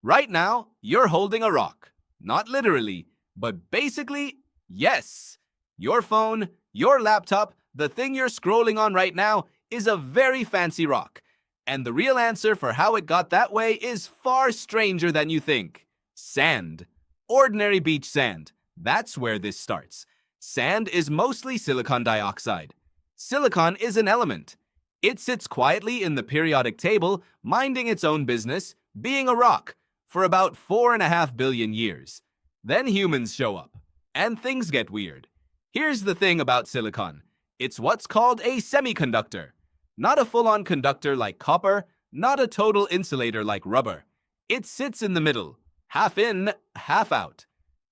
Right now, you're holding a rock. Not literally, but basically, yes. Your phone, your laptop, the thing you're scrolling on right now is a very fancy rock. And the real answer for how it got that way is far stranger than you think. Sand. Ordinary beach sand. That's where this starts. Sand is mostly silicon dioxide. Silicon is an element. It sits quietly in the periodic table, minding its own business, being a rock, for about 4.5 billion years. Then humans show up, and things get weird. Here's the thing about silicon. It's what's called a semiconductor. Not a full-on conductor like copper, not a total insulator like rubber. It sits in the middle, half in, half out.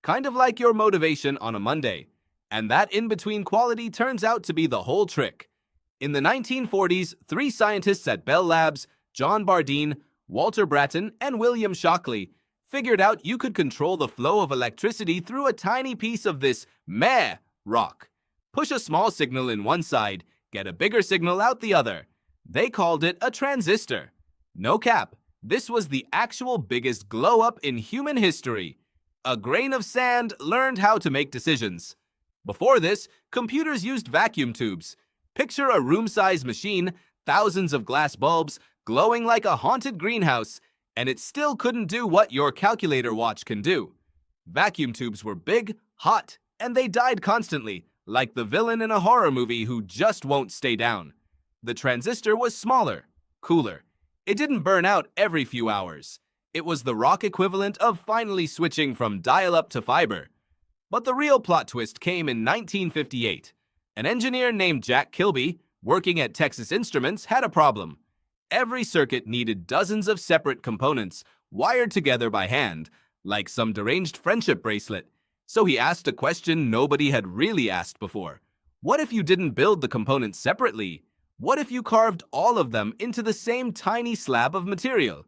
Kind of like your motivation on a Monday. And that in-between quality turns out to be the whole trick. In the 1940s, 3 scientists at Bell Labs, John Bardeen, Walter Brattain, and William Shockley, figured out you could control the flow of electricity through a tiny piece of this meh rock. Push a small signal in one side, get a bigger signal out the other. They called it a transistor. No cap, this was the actual biggest glow-up in human history. A grain of sand learned how to make decisions. Before this, computers used vacuum tubes. Picture a room-sized machine, thousands of glass bulbs, glowing like a haunted greenhouse, and it still couldn't do what your calculator watch can do. Vacuum tubes were big, hot, and they died constantly, like the villain in a horror movie who just won't stay down. The transistor was smaller, cooler. It didn't burn out every few hours. It was the rock equivalent of finally switching from dial-up to fiber. But the real plot twist came in 1958. An engineer named Jack Kilby, working at Texas Instruments, had a problem. Every circuit needed dozens of separate components, wired together by hand, like some deranged friendship bracelet. So he asked a question nobody had really asked before. What if you didn't build the components separately? What if you carved all of them into the same tiny slab of material?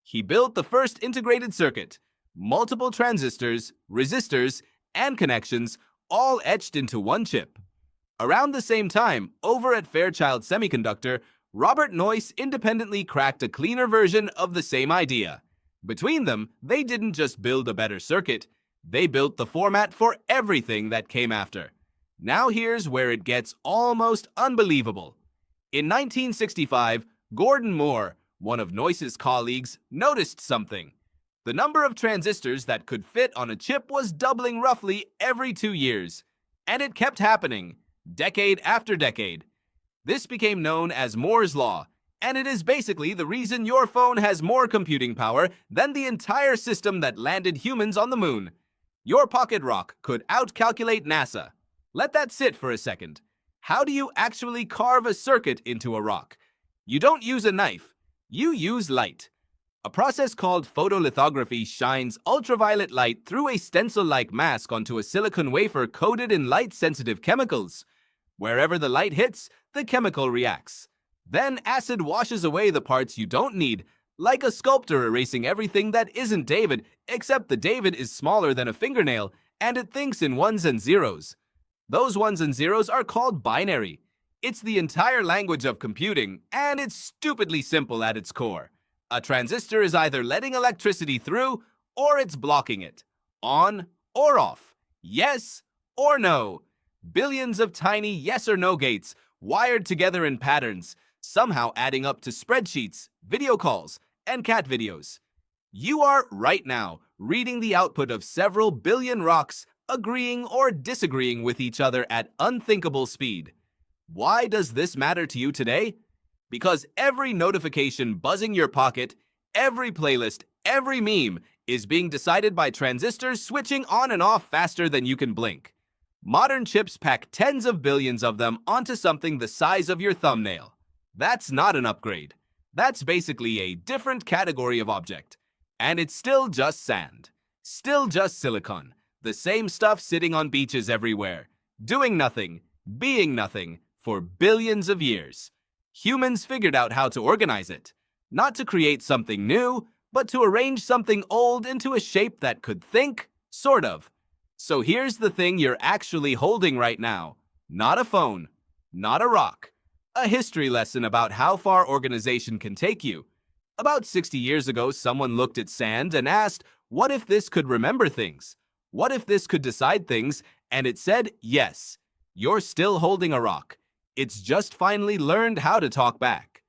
He built the first integrated circuit, multiple transistors, resistors, and connections, all etched into one chip. Around the same time, over at Fairchild Semiconductor, Robert Noyce independently cracked a cleaner version of the same idea. Between them, they didn't just build a better circuit, they built the format for everything that came after. Now here's where it gets almost unbelievable. In 1965, Gordon Moore, one of Noyce's colleagues, noticed something. The number of transistors that could fit on a chip was doubling roughly every 2 years. And it kept happening, decade after decade. This became known as Moore's Law, and it is basically the reason your phone has more computing power than the entire system that landed humans on the moon. Your pocket rock could outcalculate NASA. Let that sit for a second. How do you actually carve a circuit into a rock? You don't use a knife. You use light. A process called photolithography shines ultraviolet light through a stencil-like mask onto a silicon wafer coated in light-sensitive chemicals. Wherever the light hits, the chemical reacts. Then acid washes away the parts you don't need, like a sculptor erasing everything that isn't David, except the David is smaller than a fingernail, and it thinks in ones and zeros. Those ones and zeros are called binary. It's the entire language of computing, and it's stupidly simple at its core. A transistor is either letting electricity through, or it's blocking it. On or off. Yes or no. Billions of tiny yes or no gates, wired together in patterns, somehow adding up to spreadsheets, video calls, and cat videos. You are, right now, reading the output of several billion rocks, agreeing or disagreeing with each other at unthinkable speed. Why does this matter to you today? Because every notification buzzing your pocket, every playlist, every meme is being decided by transistors switching on and off faster than you can blink. Modern chips pack tens of billions of them onto something the size of your thumbnail. That's not an upgrade. That's basically a different category of object. And it's still just sand. Still just silicon. The same stuff sitting on beaches everywhere. Doing nothing, being nothing, for billions of years. Humans figured out how to organize it. Not to create something new, but to arrange something old into a shape that could think, sort of. So here's the thing you're actually holding right now. Not a phone, not a rock. A history lesson about how far organization can take you. About 60 years ago, someone looked at sand and asked, what if this could remember things? What if this could decide things? And it said, yes, you're still holding a rock. It's just finally learned how to talk back.